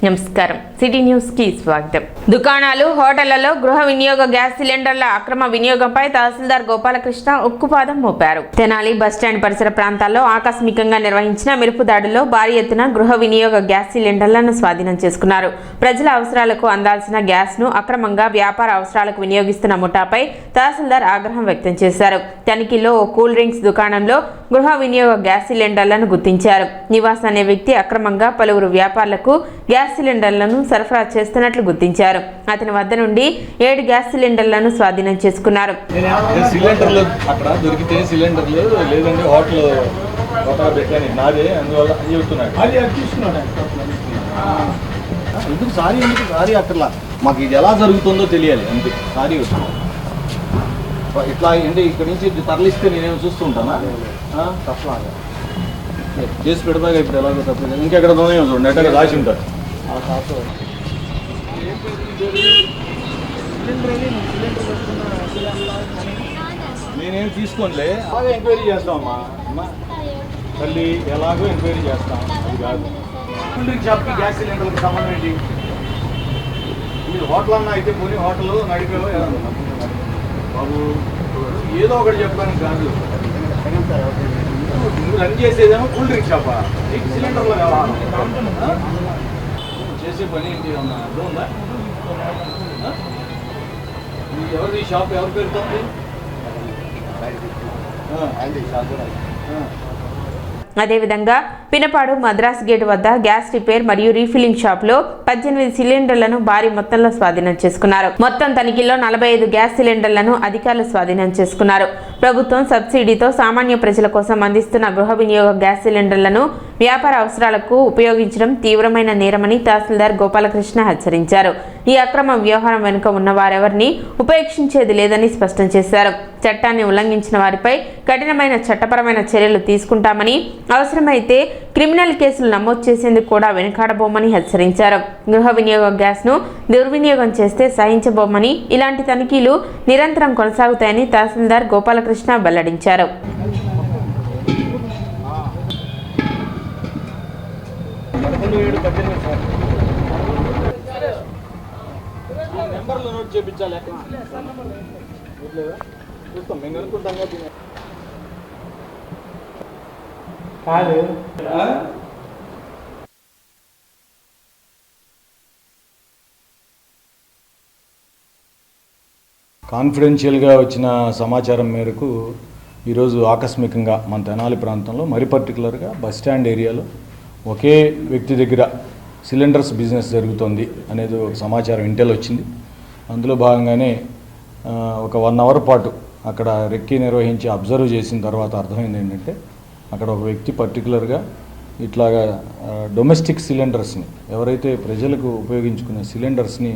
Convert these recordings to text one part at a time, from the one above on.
నమస్కారం city news కి స్వాగతం. దుకాణాలు, హోటళ్లలో గృహ వినియోగ గ్యాస్ సిలిండర్ల అక్రమ వినియోగంపై తహసీల్దార్ గోపాలకృష్ణ ఉక్కుపాదం మోపారు. తెనాలి బస్టాండ్ పరిసర ప్రాంతాల్లో ఆకస్మికంగా నిర్వహించిన మెరుపు దాడుల్లో భారీ ఎత్తున గృహ వినియోగ గ్యాస్ సిలిండర్లను స్వాధీనం చేసుకున్నారు. ప్రజల అవసరాలకు అందాల్సిన గ్యాస్ ను అక్రమంగా వ్యాపార అవసరాలకు వినియోగిస్తున్న ముఠాపై తహసీల్దార్ ఆగ్రహం వ్యక్తం చేశారు. తనిఖీల్లో ఓ కూల్ డ్రింక్స్ దుకాణంలో గృహ వినియోగ గ్యాస్ సిలిండర్లను గుర్తించారు. నివాస్ అనే వ్యక్తి అక్రమంగా పలువురు వ్యాపారులకు గ్యాస్ సిలిండర్లను సరఫరా చేస్తున్నట్లు గుర్తించారు. అతని వద్ద నుండి 7 గ్యాస్ సిలిండర్లను స్వాధీనం చేసుకున్నారు. సిలిండర్లు అక్కడ దొరికితే సిలిండర్లు లేదంటే హోటల్ పెట్టాను నాదే అందువల్ల అని చెప్తున్నాడు. ఎందుకు సారీ అక్కర్లా మాకు ఇది ఎలా జరుగుతుందో తెలియాలి అంతే. సారీ ఇట్లా అంటే ఇక్కడి నుంచి తరలిస్తే నేనేమో చూస్తుంటానా తప్పలాగా చేసి పెడతాగా. ఇప్పుడు ఎలాగో తప్పలేదు. ఇంకెక్కడ దోనేమో చూడండి ఎక్కడ రాసి ఉంటారు. నేనేం తీసుకోనిలే అలాగే ఎంక్వైరీ చేస్తామమ్మా. మళ్ళీ ఎలాగో ఎంక్వైరీ చేస్తాం. అది కాదు కూల్ షాప్కి గ్యాస్ సిలిండర్కి సంబంధం ఏంటి? మీరు హోటల్ అన్నా అయితే పోనీ హోటల్ నడిపేవో బాబు ఏదో ఒకటి చెప్పడానికి కాదు. నువ్వు రన్ చేసేదేమో కూల్ డ్రింక్ షాపా? నీకు సిలిండర్లో కావాలి చేసే పని ఏంటి ఏమన్నా అర్థం ఉందా? ఎవరిది షాప్ ఎవరి పేరుతో? అదేవిధంగా పినపాడు మద్రాస్ గేట్ వద్ద గ్యాస్ రిపేర్ మరియు రీఫిల్లింగ్ షాప్ లో 18 సిలిండర్లను భారీ మొత్తంలో స్వాధీనం చేసుకున్నారు. మొత్తం తనిఖీల్లో 45 గ్యాస్ సిలిండర్లను అధికారులు స్వాధీనం చేసుకున్నారు. ప్రభుత్వం సబ్సిడీతో సామాన్య ప్రజల కోసం అందిస్తున్న గృహ వినియోగ గ్యాస్ సిలిండర్లను వ్యాపార అవసరాలకు ఉపయోగించడం తీవ్రమైన నేరమని తహసీల్దార్ గోపాలకృష్ణ హెచ్చరించారు. ఈ అక్రమ వ్యవహారం వెనుక ఉన్న వారెవరిని ఉపేక్షించేది లేదని స్పష్టం చేశారు. చట్టాన్ని ఉల్లంఘించిన వారిపై కఠినమైన చట్టపరమైన చర్యలు తీసుకుంటామని, అవసరమైతే క్రిమినల్ కేసులు నమోదు చేసేందుకు కూడా వెనుకాడబోమని హెచ్చరించారు. గృహ వినియోగ గ్యాస్ ను దుర్వినియోగం చేస్తే సహించబోమని, ఇలాంటి తనిఖీలు నిరంతరం కొనసాగుతాయని తహసీల్దార్ గోపాలకృష్ణ వెల్లడించారు. కాన్ఫిడెన్షియల్గా వచ్చిన సమాచారం మేరకు ఈరోజు ఆకస్మికంగా మన తెనాలి ప్రాంతంలో మరి పర్టికులర్గా బస్టాండ్ ఏరియాలో ఒకే వ్యక్తి దగ్గర సిలిండర్స్ బిజినెస్ జరుగుతుంది అనేది ఒక సమాచారం ఇంటెల్ వచ్చింది. అందులో భాగంగానే ఒక 1 అవర్ పాటు అక్కడ రెక్కి నిర్వహించి అబ్జర్వ్ చేసిన తర్వాత అర్థమైంది ఏంటంటే అక్కడ ఒక వ్యక్తి పర్టికులర్గా ఇట్లాగా డొమెస్టిక్ సిలిండర్స్ని ఎవరైతే ప్రజలకు ఉపయోగించుకునే సిలిండర్స్ని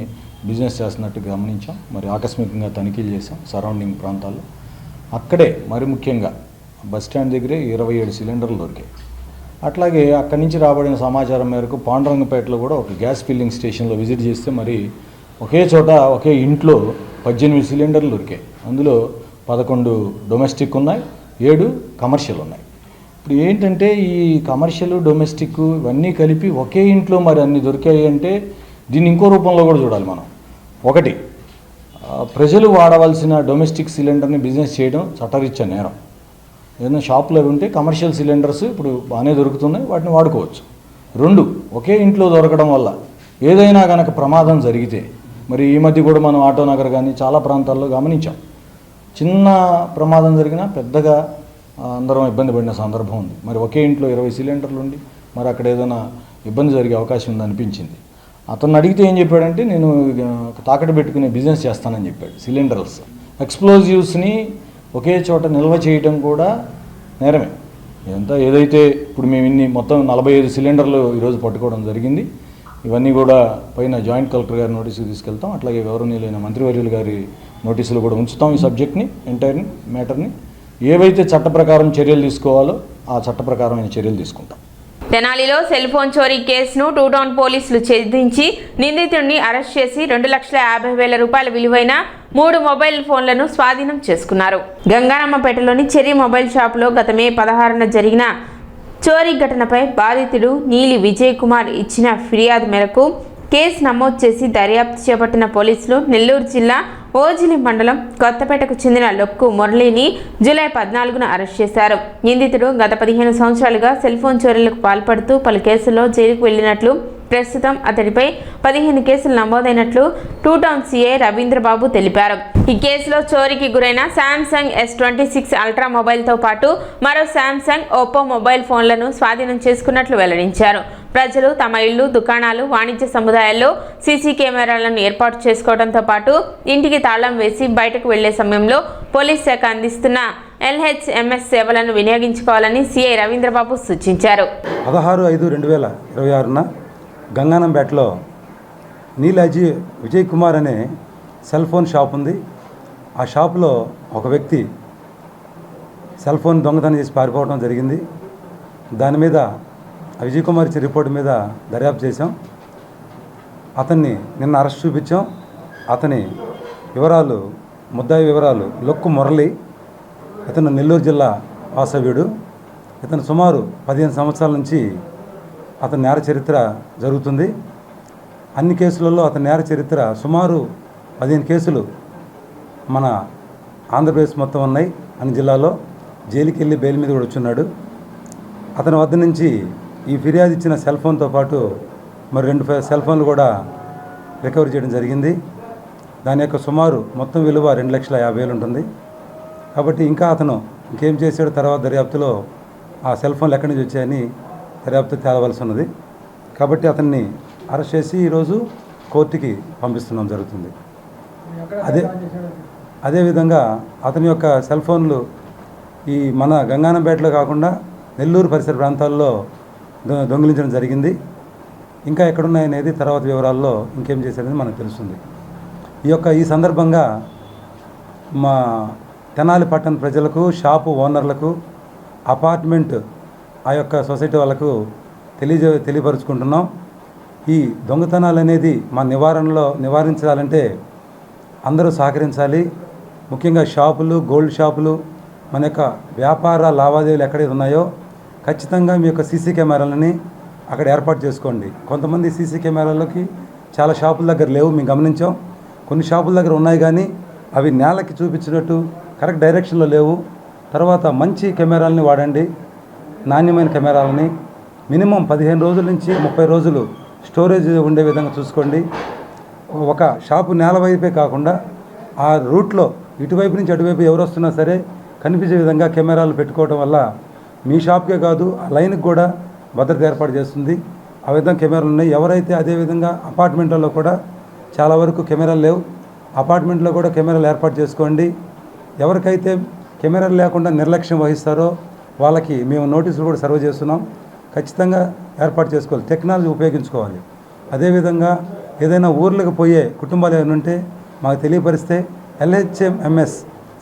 బిజినెస్ చేస్తున్నట్టు గమనించాం. మరి ఆకస్మికంగా తనిఖీలు చేసాం సరౌండింగ్ ప్రాంతాల్లో. అక్కడే మరి ముఖ్యంగా బస్టాండ్ దగ్గరే 27 సిలిండర్లు దొరికాయి. అట్లాగే అక్కడి నుంచి రాబడిన సమాచారం మేరకు పాండురంగపేటలో కూడా ఒక గ్యాస్ ఫిల్లింగ్ స్టేషన్లో విజిట్ చేస్తే మరి ఒకే చోట ఒకే ఇంట్లో 18 సిలిండర్లు దొరికాయి. అందులో 11 డొమెస్టిక్ ఉన్నాయి, 7 కమర్షియల్ ఉన్నాయి. ఇప్పుడు ఏంటంటే ఈ కమర్షియల్, డొమెస్టిక్ ఇవన్నీ కలిపి ఒకే ఇంట్లో మరి అన్ని దొరికాయి అంటే దీన్ని ఇంకో రూపంలో కూడా చూడాలి మనం. ఒకటి, ప్రజలు వాడవలసిన డొమెస్టిక్ సిలిండర్ని బిజినెస్ చేయడం చట్టరీత్యా నేరం. ఏదైనా షాపులో ఉంటే కమర్షియల్ సిలిండర్స్ ఇప్పుడు బాగానే దొరుకుతున్నాయి, వాటిని వాడుకోవచ్చు. 2, ఒకే ఇంట్లో దొరకడం వల్ల ఏదైనా కనుక ప్రమాదం జరిగితే మరి ఈ మధ్య కూడా మనం ఆటోనగర్ కానీ చాలా ప్రాంతాల్లో గమనించాం. చిన్న ప్రమాదం జరిగినా పెద్దగా అందరం ఇబ్బంది పడిన సందర్భం ఉంది. మరి ఒకే ఇంట్లో 20 సిలిండర్లు ఉండి మరి అక్కడ ఏదైనా ఇబ్బంది జరిగే అవకాశం ఉందనిపించింది. అతను అడిగితే ఏం చెప్పాడంటే నేను తాకట్టు పెట్టుకునే బిజినెస్ చేస్తానని చెప్పాడు. సిలిండర్స్, ఎక్స్ప్లోజివ్స్ని ఒకే చోట నిల్వ చేయడం కూడా నేరమే. ఇదంతా ఏదైతే ఇప్పుడు మేము మొత్తం 45 సిలిండర్లు ఈరోజు పట్టుకోవడం జరిగింది. ఇవన్నీ కూడా పైన జాయింట్ కలెక్టర్ గారి నోటీసుకు తీసుకెళ్తాం. అట్లాగే గౌరవనీయులైన మంత్రివర్యులు గారి నోటీసులు కూడా ఉంచుతాం. ఈ సబ్జెక్ట్ని, ఎంటైర్ మ్యాటర్ని ఏవైతే చట్ట ప్రకారం చర్యలు తీసుకోవాలో ఆ చట్ట ప్రకారమైన చర్యలు తీసుకుంటాం. తెనాలిలో సెల్ ఫోన్ చోరీ కేసును 2 టౌన్ పోలీసులు ఛేదించి నిందితుడిని అరెస్ట్ చేసి 2,50,000 రూపాయల విలువైన 3 మొబైల్ ఫోన్లను స్వాధీనం చేసుకున్నారు. గంగారమ్మపేటలోని చెర్రీ మొబైల్ షాపులో గత మే 16న జరిగిన చోరీ ఘటనపై బాధితుడు నీలి విజయ్ కుమార్ ఇచ్చిన ఫిర్యాదు మేరకు కేసు నమోదు చేసి దర్యాప్తు చేపట్టిన పోలీసులు నెల్లూరు జిల్లా ఓజిలి మండలం కొత్తపేటకు చెందిన లొక్కు మురళిని జూలై 14న అరెస్ట్ చేశారు. నిందితుడు గత 15 సంవత్సరాలుగా సెల్ ఫోన్ చోరీలకు పాల్పడుతూ పలు కేసుల్లో జైలుకు వెళ్లినట్లు, ప్రస్తుతం అతడిపై 15 కేసులు నమోదైనట్లు టూ టౌన్ సీఐ రవీంద్రబాబు తెలిపారు. ఈ కేసులో చోరీకి గురైన శాంసంగ్ S26 అల్ట్రా మొబైల్తో పాటు మరో శాంసంగ్, ఓప్పో మొబైల్ ఫోన్లను స్వాధీనం చేసుకున్నట్లు వెల్లడించారు. ప్రజలు తమ ఇళ్లు, దుకాణాలు, వాణిజ్య సముదాయాల్లో సీసీ కెమెరాలను ఏర్పాటు చేసుకోవడంతో పాటు ఇంటికి తాళం వేసి బయటకు వెళ్లే సమయంలో పోలీస్ శాఖ అందిస్తున్న LHMS సేవలను వినియోగించుకోవాలని సీఐ రవీంద్రబాబు సూచించారు. 16/5/2026న గంగానంపేటలో నీలాజీ విజయ్ కుమార్ అనే సెల్ ఫోన్ షాప్ ఉంది. ఆ షాపులో ఒక వ్యక్తి సెల్ ఫోన్ దొంగతనం చేసి పారిపోవడం జరిగింది. దాని మీద విజయ్ కుమార్ ఇచ్చే రిపోర్ట్ మీద దర్యాప్తు చేశాం. అతన్ని నిన్న అరెస్ట్ చూపించాం. అతని వివరాలు, ముద్దాయి వివరాలు లొక్కు మురళి. ఇతను నెల్లూరు జిల్లా వాసవ్యుడు. ఇతను సుమారు 15 సంవత్సరాల నుంచి అతని నేర చరిత్ర జరుగుతుంది. అన్ని కేసులలో అతని నేర చరిత్ర సుమారు 15 కేసులు మన ఆంధ్రప్రదేశ్ మొత్తం ఉన్నాయి. అన్ని జిల్లాలో జైలుకి వెళ్ళి బెయిల్ మీద కూడా వచ్చున్నాడు. అతని వద్ద నుంచి ఈ ఫిర్యాదు ఇచ్చిన సెల్ ఫోన్తో పాటు మరి 2 సెల్ ఫోన్లు కూడా రికవరీ చేయడం జరిగింది. దాని యొక్క సుమారు మొత్తం విలువ 2,50,000 ఉంటుంది. కాబట్టి ఇంకా అతను ఇంకేం చేశాడు తర్వాత దర్యాప్తులో ఆ సెల్ ఫోన్లు ఎక్కడి నుంచి వచ్చాయని దర్యాప్తు తేలవలసి ఉన్నది. కాబట్టి అతన్ని అరెస్ట్ చేసి ఈరోజు కోర్టుకి పంపిస్తున్నాం జరుగుతుంది. అదేవిధంగా అతని యొక్క సెల్ ఫోన్లు ఈ మన గంగానంపేటలో కాకుండా నెల్లూరు పరిసర ప్రాంతాల్లో దొంగిలించడం జరిగింది. ఇంకా ఎక్కడున్నాయనేది తర్వాత వివరాల్లో ఇంకేం చేశారనేది మనకు తెలుస్తుంది. ఈ సందర్భంగా మా తెనాలి పట్టణ ప్రజలకు, షాపు ఓనర్లకు, అపార్ట్మెంట్ ఆ యొక్క సొసైటీ వాళ్ళకు తెలియపరుచుకుంటున్నాం. ఈ దొంగతనాలు అనేది మా నివారించాలంటే అందరూ సహకరించాలి. ముఖ్యంగా షాపులు, గోల్డ్ షాపులు, మన యొక్క వ్యాపార లావాదేవీలు ఎక్కడైతే ఉన్నాయో ఖచ్చితంగా మీ యొక్క సీసీ కెమెరాలని అక్కడ ఏర్పాటు చేసుకోండి. కొంతమంది సీసీ కెమెరాలకి చాలా షాపుల దగ్గర లేవు, మేము గమనించాం. కొన్ని షాపుల దగ్గర ఉన్నాయి కానీ అవి నేలకి చూపించినట్టు కరెక్ట్ డైరెక్షన్లో లేవు. తర్వాత మంచి కెమెరాలని వాడండి, నాణ్యమైన కెమెరాలని. మినిమం 15 రోజుల నుంచి 30 రోజులు స్టోరేజ్ ఉండే విధంగా చూసుకోండి. ఒక షాపు నేల వైపే కాకుండా ఆ రూట్లో ఇటువైపు నుంచి అటువైపు ఎవరు వస్తున్నా సరే కనిపించే విధంగా కెమెరాలు పెట్టుకోవడం వల్ల మీ షాప్కే కాదు ఆ లైన్కి కూడా భద్రత ఏర్పాటు చేస్తుంది. ఆ విధంగా కెమెరాలు ఉన్నాయి. ఎవరైతే అదేవిధంగా అపార్ట్మెంట్లలో కూడా చాలా వరకు కెమెరాలు లేవు, అపార్ట్మెంట్లో కూడా కెమెరాలు ఏర్పాటు చేసుకోండి. ఎవరికైతే కెమెరాలు లేకుండా నిర్లక్ష్యం వహిస్తారో వాళ్ళకి మేము నోటీసులు కూడా సర్వ్ చేస్తున్నాం. ఖచ్చితంగా ఏర్పాటు చేసుకోవాలి, టెక్నాలజీ ఉపయోగించుకోవాలి. అదేవిధంగా ఏదైనా ఊర్లకు పోయే కుటుంబాలు ఏమైనా ఉంటే మాకు తెలియపరిస్తే LHMS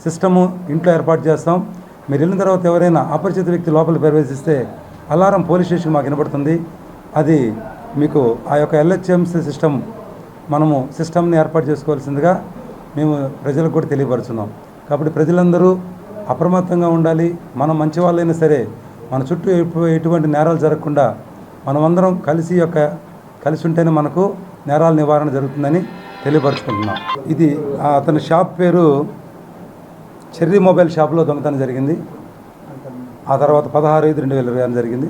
సిస్టము ఇంట్లో ఏర్పాటు చేస్తాం. మీరు వెళ్ళిన తర్వాత ఎవరైనా అపరిచిత వ్యక్తి లోపలికి ప్రవేశిస్తే అలారం పోలీస్ స్టేషన్ మాకు వినపడుతుంది. అది మీకు ఆ యొక్క LHMS మనము సిస్టమ్ని ఏర్పాటు చేసుకోవాల్సిందిగా మేము ప్రజలకు కూడా తెలియపరుచున్నాం. కాబట్టి ప్రజలందరూ అప్రమత్తంగా ఉండాలి. మనం మంచి వాళ్ళైనా సరే మన చుట్టూ ఎటువంటి నేరాలు జరగకుండా మనమందరం కలిసి ఉంటేనే మనకు నేరాల నివారణ జరుగుతుందని తెలియపరుచుకుంటున్నాం. ఇది అతని షాప్ పేరు చెర్రీ మొబైల్ షాప్లో దొంగతనం జరిగింది. ఆ తర్వాత 16/5/2026 జరిగింది.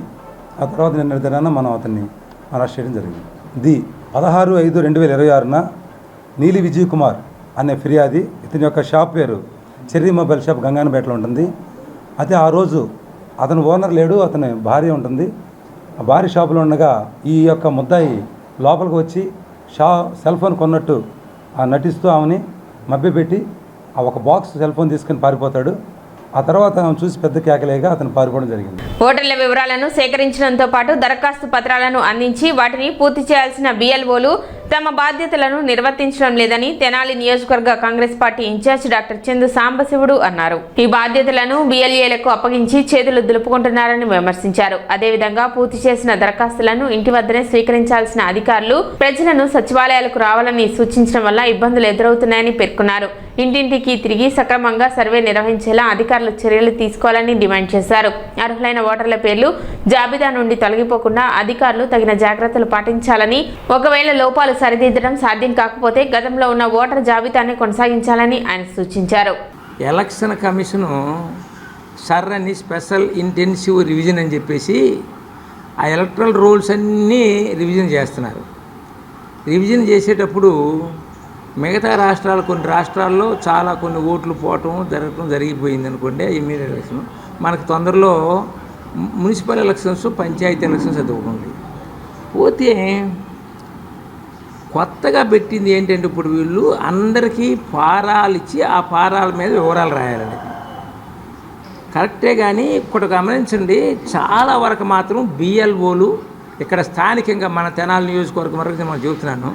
ఆ తర్వాత నిన్న దినాన మనం అతన్ని అరెస్ట్ చేయడం జరిగింది. 16/5/2026న నీలి విజయ్ కుమార్ అనే ఫిర్యాది, ఇతని యొక్క షాప్ పేరు చెర్రీ మొబైల్ షాప్ గంగానపేటలో ఉంటుంది. అయితే ఆ రోజు అతను ఓనర్ లేడు, అతని భార్య ఉంటుంది. ఆ భార్య షాపులో ఉండగా ఈ యొక్క ముద్దాయి లోపలికి వచ్చి సెల్ ఫోన్ కొన్నట్టు నటిస్తూ ఆమెని మభ్యపెట్టి ఆ ఒక బాక్స్ సెల్ ఫోన్ తీసుకుని పారిపోతాడు. ఆ తర్వాత ఆమె చూసి పెద్ద కేకలేగా అతను పారిపోవడం జరిగింది. ఓటర్ల వివరాలను సేకరించడంతో పాటు దరఖాస్తు పత్రాలను అందించి వాటిని పూర్తి చేయాల్సిన BLOలు తమ బాధ్యతలను నిర్వర్తించడం లేదని తెనాలి నియోజకవర్గ Congress party incharge doctor Chandu Sambasivudu అన్నారు. ఈ బాధ్యతలను బిఎల్ఏలకు అప్పగించి చేతులు దులుపుకుంటున్నారని విమర్శించారు. అదేవిధంగా పూర్తి చేసిన దరఖాస్తులను ఇంటి వద్దనే స్వీకరించాల్సిన అధికారులు ప్రజలను సచివాలయాలకు రావాలని సూచించడం వల్ల ఇబ్బందులు ఎదురవుతున్నాయని పేర్కొన్నారు. ఇంటింటికి తిరిగి సక్రమంగా సర్వే నిర్వహించేలా అధికారులు చర్యలు తీసుకోవాలని డిమాండ్ చేశారు. అర్హులైన ఓటర్ల పేర్లు జాబితా నుండి తొలగిపోకుండా అధికారులు తగిన జాగ్రత్తలు పాటించాలని, ఒకవేళ లోపాలు సరిదిద్దడం సాధ్యం కాకపోతే గతంలో ఉన్న ఓటర్ జాబితాని కొనసాగించాలని ఆయన సూచించారు. ఎలక్షన్ కమిషను సర్రని స్పెషల్ ఇంటెన్సివ్ రివిజన్ అని చెప్పేసి ఆ ఎలక్ట్రల్ రూల్స్ అన్నీ రివిజన్ చేస్తున్నారు. రివిజన్ చేసేటప్పుడు మిగతా రాష్ట్రాలు, కొన్ని రాష్ట్రాల్లో చాలా కొన్ని ఓట్లు పోవటం జరిగిపోయింది అనుకోండి ఇమ్మీడియట్ ఎలక్షన్. మనకు తొందరలో మున్సిపల్ ఎలక్షన్స్, పంచాయతీ ఎలక్షన్స్ చదువుకోండి. పోతే కొత్తగా పెట్టింది ఏంటంటే ఇప్పుడు వీళ్ళు అందరికీ ఫారాలు ఇచ్చి ఆ ఫారాల మీద వివరాలు రాయాలని. కరెక్టే, కానీ ఇక్కడ గమనించండి, చాలా వరకు మాత్రం బిఎల్ఓలు ఇక్కడ స్థానికంగా మన తెనాలి నియోజకవర్గం వరకు మనం చెబుతున్నాను,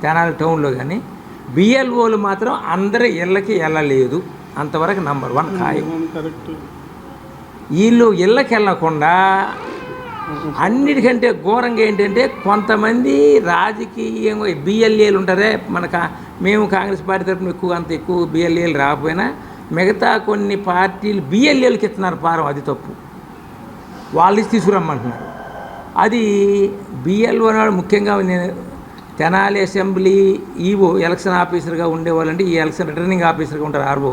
తెనాలి టౌన్లో కానీ బిఎల్ఓలు మాత్రం అందరి ఇళ్ళకి వెళ్ళలేదు. అంతవరకు నంబర్ 1 ఖాయం. వీళ్ళు ఇళ్ళకి వెళ్ళకుండా అన్నిటికంటే ఘోరంగా ఏంటంటే కొంతమంది రాజకీయంగా బిఎల్ఏలు ఉంటారే, మేము కాంగ్రెస్ పార్టీ తరఫున ఎక్కువ బిఎల్ఏలు రాకపోయినా మిగతా కొన్ని పార్టీలు బిఎల్ఏలకు ఇస్తున్నారు ఫారం. అది తప్పు. వాళ్ళు ఇచ్చి తీసుకురమ్మంటున్నారు. అది బిఎల్ఓ నాడు ముఖ్యంగా నేను తెనాలి అసెంబ్లీ ఈవో ఎలక్షన్ ఆఫీసర్గా ఉండేవాళ్ళంటే ఈ ఎలక్షన్ రిటర్నింగ్ ఆఫీసర్గా ఉంటారు ఆర్ఓ,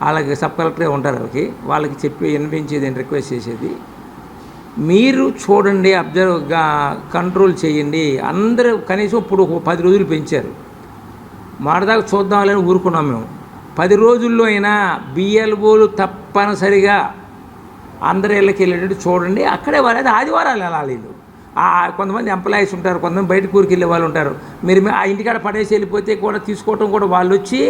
వాళ్ళకి సబ్ కలెక్టరే ఉంటారు. వాళ్ళకి చెప్పి వినిపించేది, రిక్వెస్ట్ చేసేది, మీరు చూడండి, అబ్జర్వ్గా కంట్రోల్ చేయండి. అందరూ కనీసం ఇప్పుడు 10 రోజులు పెంచారు. మాడదాకా చూద్దామని ఊరుకున్నాం మేము. 10 రోజుల్లో అయినా బిఎల్ఓలు తప్పనిసరిగా అందరి ఇళ్ళకి వెళ్ళేటట్టు చూడండి. అక్కడే వాళ్ళది ఆదివారాలు వెళ్ళాలి. వీళ్ళు కొంతమంది ఎంప్లాయీస్ ఉంటారు, కొంతమంది బయట కూరికి వెళ్ళే వాళ్ళు ఉంటారు. మీరు ఆ ఇంటికాడ పడేసి వెళ్ళిపోతే కూడా తీసుకోవటం కూడా వాళ్ళు వచ్చి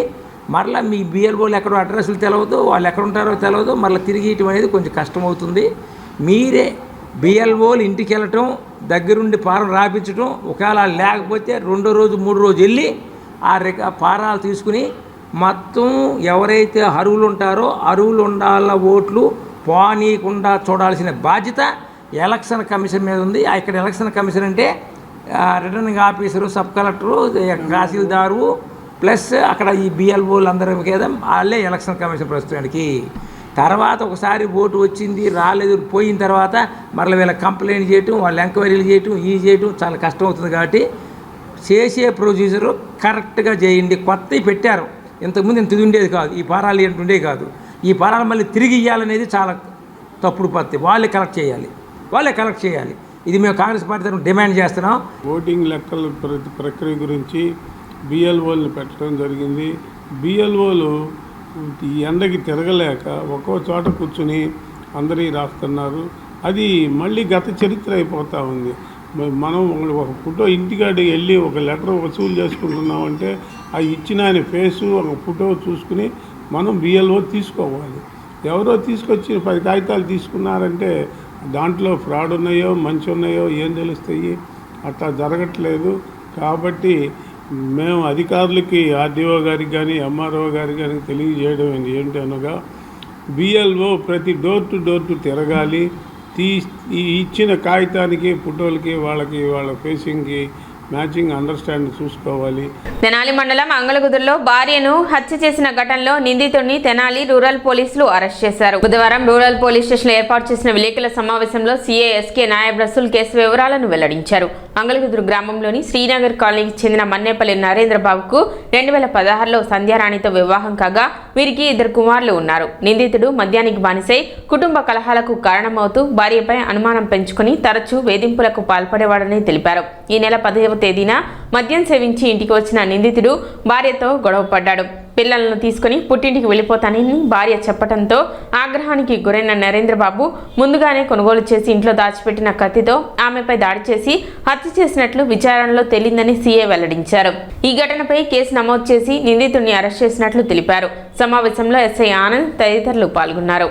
మరలా మీ బిఎల్ఓలు ఎక్కడో అడ్రస్లు తెలవదు, వాళ్ళు ఎక్కడ ఉంటారో తెలవదు, మరలా తిరిగి ఇయటం అనేది కొంచెం కష్టమవుతుంది. మీరే బిఎల్ఓలు ఇంటికి వెళ్ళటం, దగ్గరుండి ఫారం రాపించడం, ఒకవేళ లేకపోతే 2వ రోజు 3వ రోజు వెళ్ళి ఆ ఫారాలు తీసుకుని మొత్తం ఎవరైతే అర్హులు ఉంటారో అర్హులు ఉండాల ఓట్లు పోనీయకుండా చూడాల్సిన బాధ్యత ఎలక్షన్ కమిషన్ మీద ఉంది. ఇక్కడ ఎలక్షన్ కమిషన్ అంటే returning officer, sub collector, tahsildar plus అక్కడ ఈ బిఎల్ఓలు అందరి మీద వాళ్ళే ఎలక్షన్ కమిషన్ ప్రస్తుతానికి. తర్వాత ఒకసారి ఓటు వచ్చింది రాలేదు పోయిన తర్వాత మరలా వీళ్ళకి కంప్లైంట్ చేయటం, వాళ్ళు ఎంక్వైరీలు చేయటం చాలా కష్టం అవుతుంది. కాబట్టి చేసే ప్రొసీజరు కరెక్ట్గా చేయండి. కొత్తవి పెట్టారు, ఇంతకుముందు ఇంత ఇది ఉండేది కాదు, ఈ ఫారాలు ఏంటి ఉండేవి కాదు. ఈ ఫారాలు మళ్ళీ తిరిగి ఇవ్వాలనేది చాలా తప్పుడు పద్ధతి. వాళ్ళే కలెక్ట్ చేయాలి. ఇది మేము కాంగ్రెస్ పార్టీ తరఫున డిమాండ్ చేస్తున్నాం. ఓటింగ్ లెక్కల ప్రక్రియ గురించి బిఎల్ఓలను పెట్టడం జరిగింది. బిఎల్ఓలు ఈ ఎండకి తిరగలేక ఒక్కో చోట కూర్చుని అందరి రాస్తున్నారు. అది మళ్ళీ గత చరిత్ర అయిపోతూ ఉంది. మనం ఒక ఫోటో ఇంటికాడికి వెళ్ళి ఒక లెటర్ వసూలు చేసుకుంటున్నామంటే ఆ ఇచ్చిన ఆయన ఫేసు ఒక ఫోటో చూసుకుని మనం బిఎల్ఓ తీసుకోవాలి. ఎవరో తీసుకొచ్చి 10 కాగితాలు తీసుకున్నారంటే దాంట్లో ఫ్రాడ్ ఉన్నాయో మంచి ఉన్నాయో ఏం తెలుస్తాయి? అట్లా జరగట్లేదు. కాబట్టి మేము అధికారులకి ఆర్డీఓ గారికి కానీ ఎంఆర్ఓ గారికి కానీ తెలియజేయడం ఏంటి అనగా బిఎల్ఓ ప్రతి డోర్ టు తిరగాలి. ఈ ఇచ్చిన కాగితానికి ఫోటోలకి వాళ్ళ ఫేసింగ్కి మ్యాచింగ్ అండర్స్టాండింగ్ చూసుకోవాలి. తెనాలి మండలం అంగళగుదురులో భార్యను హత్య చేసిన ఘటనలో నిందితుడిని తెనాలి రూరల్ పోలీసులు అరెస్ట్ చేశారు. బుధవారం రూరల్ పోలీస్ స్టేషన్ ఏర్పాటు చేసిన విలేకరుల సమావేశంలో CI SK Nayab Rasool case వివరాలను వెల్లడించారు. అంగళగుదురు గ్రామంలోని శ్రీనగర్ కాలనీకి చెందిన మన్నేపల్లి నరేంద్రబాబుకు 2016లో సంధ్యారాణితో వివాహం కాగా వీరికి 2 కుమారులు ఉన్నారు. నిందితుడు మద్యానికి బానిసై కుటుంబ కలహాలకు కారణమవుతూ భార్యపై అనుమానం పెంచుకుని తరచూ వేధింపులకు పాల్పడేవాడని తెలిపారు. ఈ నెల 10వ తేదీన మద్యం సేవించి ఇంటికి వచ్చిన నిందితుడు భార్యతో గొడవ పడ్డాడు. పిల్లలను తీసుకుని పుట్టింటికి వెళ్ళిపోతానని భార్య చెప్పడంతో ఆగ్రహానికి గురైన నరేంద్రబాబు ముందుగానే కొనుగోలు చేసి ఇంట్లో దాచిపెట్టిన కత్తితో ఆమెపై దాడి చేసి హత్య చేసినట్లు విచారణలో తేలిందని సీఏ వెల్లడించారు. ఈ ఘటనపై కేసు నమోదు చేసి నిందితుడిని అరెస్ట్ చేసినట్లు తెలిపారు. సమావేశంలో ఎస్ఐ ఆనంద్ తదితరులు పాల్గొన్నారు.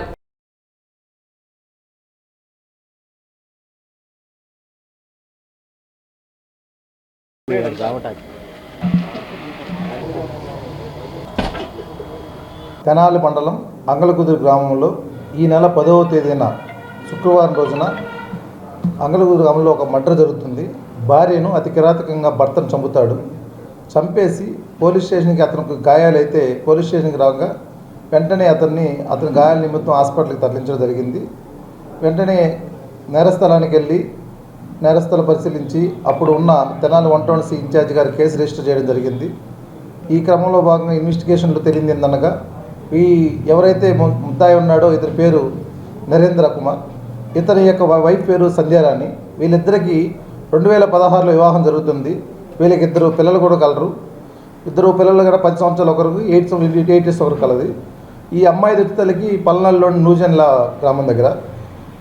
తెనాలి మండలం అంగలకుదురు గ్రామంలో ఈ నెల 10వ తేదీన శుక్రవారం రోజున అంగలకుదురు గ్రామంలో ఒక మర్డర్ జరుగుతుంది. భార్యను అతి కిరాతకంగా భర్తను చంపుతాడు. చంపేసి పోలీస్ స్టేషన్కి అతనికి గాయాలైతే పోలీస్ స్టేషన్కి రాగా వెంటనే అతని గాయాల నిమిత్తం హాస్పిటల్కి తరలించడం జరిగింది. వెంటనే నేరస్థలానికి వెళ్ళి నేరస్థలం పరిశీలించి అప్పుడు ఉన్న తెనాలి 120 ఇన్ఛార్జి గారు కేసు రిజిస్టర్ చేయడం జరిగింది. ఈ క్రమంలో భాగంగా ఇన్వెస్టిగేషన్లో తెలిసింది ఏందనగా ఎవరైతే ముద్దాయి ఉన్నాడో ఇతని పేరు నరేంద్ర కుమార్, ఇతని యొక్క వైఫ్ పేరు సంధ్యారాణి. వీళ్ళిద్దరికీ 2016లో వివాహం జరుగుతుంది. వీళ్ళకి 2 పిల్లలు కూడా కలరు. 2 పిల్లలు కూడా 10 సంవత్సరాలు ఒకరికి 8 ఇయర్స్ ఒకరు కలది. ఈ అమ్మాయి దుర్తలకి పల్నాడులోని నూజెన్ల గ్రామం దగ్గర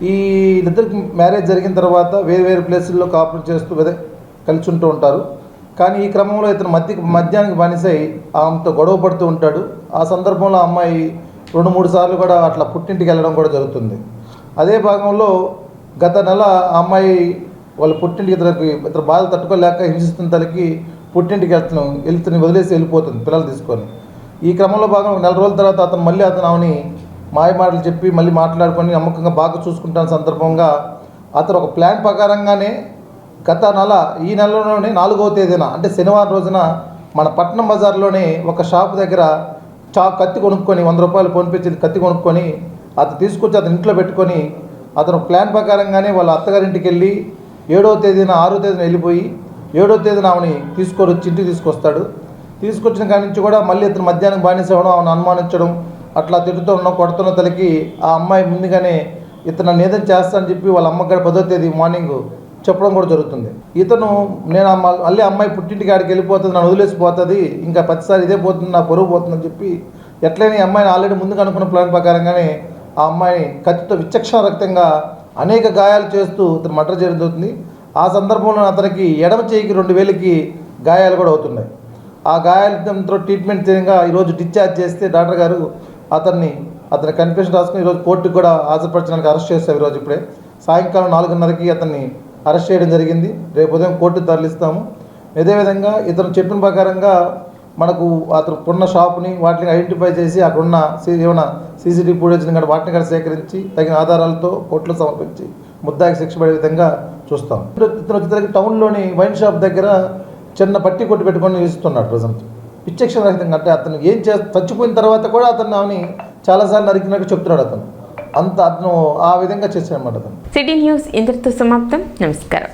వీళ్ళిద్దరికి మ్యారేజ్ జరిగిన తర్వాత వేరు వేరు ప్లేసుల్లో కాపురం చేస్తూ కలిసి ఉంటూ ఉంటారు. కానీ ఈ క్రమంలో ఇతను మద్యానికి బానిసై ఆమెతో గొడవ పడుతూ ఉంటాడు. ఆ సందర్భంలో అమ్మాయి 2-3 సార్లు కూడా అట్లా పుట్టింటికి వెళ్ళడం కూడా జరుగుతుంది. అదే భాగంలో గత నెల ఆ అమ్మాయి వాళ్ళ పుట్టింటికి ఇతర బాధలు తట్టుకోలేక హింసిస్తున్న తల్లికి పుట్టింటికి వెళ్తుని వదిలేసి వెళ్ళిపోతుంది పిల్లలు తీసుకొని. ఈ క్రమంలో భాగంగా 1 నెల రోజుల తర్వాత అతను ఆమెని మాయ మాటలు చెప్పి మళ్ళీ మాట్లాడుకొని నమ్మకంగా బాగా చూసుకుంటున్న సందర్భంగా అతను ఒక ప్లాన్ ప్రకారంగానే గత నెల ఈ నెలలోనే 4వ తేదీన అంటే శనివారం రోజున మన పట్నం బజార్లోనే ఒక షాప్ దగ్గర కత్తి కొనుక్కొని 100 రూపాయలు ఫోన్పే కత్తి కొనుక్కొని అతను తీసుకొచ్చి అతని ఇంట్లో పెట్టుకొని అతను ప్లాన్ ప్రకారంగానే వాళ్ళ అత్తగారింటికి వెళ్ళి 7వ తేదీన 6వ తేదీన వెళ్ళిపోయి 7వ తేదీన ఆమెని తీసుకొని వచ్చి ఇంటికి తీసుకొస్తాడు. తీసుకొచ్చిన కాడి నుంచి కూడా మళ్ళీ ఇతను మధ్యాహ్నం బానిస అవ్వడం, ఆమెను అనుమానించడం, అట్లా తిడుతూ ఉన్న కొడుతున్న తల్లికి ఆ అమ్మాయి ముందుగానే ఇతను నేదం చేస్తానని చెప్పి వాళ్ళ అమ్మగారు 10వ తేదీ మార్నింగ్ చెప్పడం కూడా జరుగుతుంది. ఇతను నేను మళ్ళీ అమ్మాయి పుట్టింటికి ఆడికి వెళ్ళిపోతుంది, నన్ను వదిలేసిపోతుంది, ఇంకా 10సారి ఇదే పోతుంది, నా పొరుగు పోతుందని చెప్పి ఎట్లయినా ఈ అమ్మాయిని ఆల్రెడీ ముందుగా అనుకున్న ప్లాన్ ప్రకారంగానే ఆ అమ్మాయిని కత్తితో విచక్షణరక్తంగా అనేక గాయాలు చేస్తూ ఇతను మర్డర్ చేయడం జరుగుతుంది. ఆ సందర్భంలో అతనికి ఎడమ చేయికి 2 వేలకి గాయాలు కూడా అవుతున్నాయి. ఆ గాయాలతో ట్రీట్మెంట్ చేయగా ఈరోజు డిశ్చార్జ్ చేస్తే డాక్టర్ గారు అతని కన్ఫెషన్ రాసుకుని ఈరోజు కోర్టుకు కూడా హాజరుపరచడానికి అరెస్ట్ చేస్తాం. ఈరోజు ఇప్పుడే సాయంకాలం 4:30కి అతన్ని అరెస్ట్ చేయడం జరిగింది. రేపు ఉదయం కోర్టుకు తరలిస్తాము. అదేవిధంగా ఇతను చెప్పిన ప్రకారంగా మనకు అతను ఉన్న షాప్ని వాటిని ఐడెంటిఫై చేసి అక్కడ ఉన్న ఏమైనా సీసీటీవీ ఫుటేజ్ని కూడా వాటిని కూడా సేకరించి తగిన ఆధారాలతో కోర్టులో సమర్పించి ముద్దాయికి శిక్ష పడే విధంగా చూస్తాం. ఇతను వచ్చేసరికి టౌన్లోని వైన్ షాప్ దగ్గర చిన్న పట్టి కొట్టి పెట్టుకొని నిలుస్తున్నాడు ప్రజెంట్ విచక్షణ రహితంగా. అంటే అతను చచ్చిపోయిన తర్వాత కూడా ఆమెని చాలాసార్లు నరికినట్టు చెప్తున్నాడు. అతను ఆ విధంగా చేశాడన్నమాట. సిటీ న్యూస్ ఇంతటితో సమాప్తం. నమస్కారం.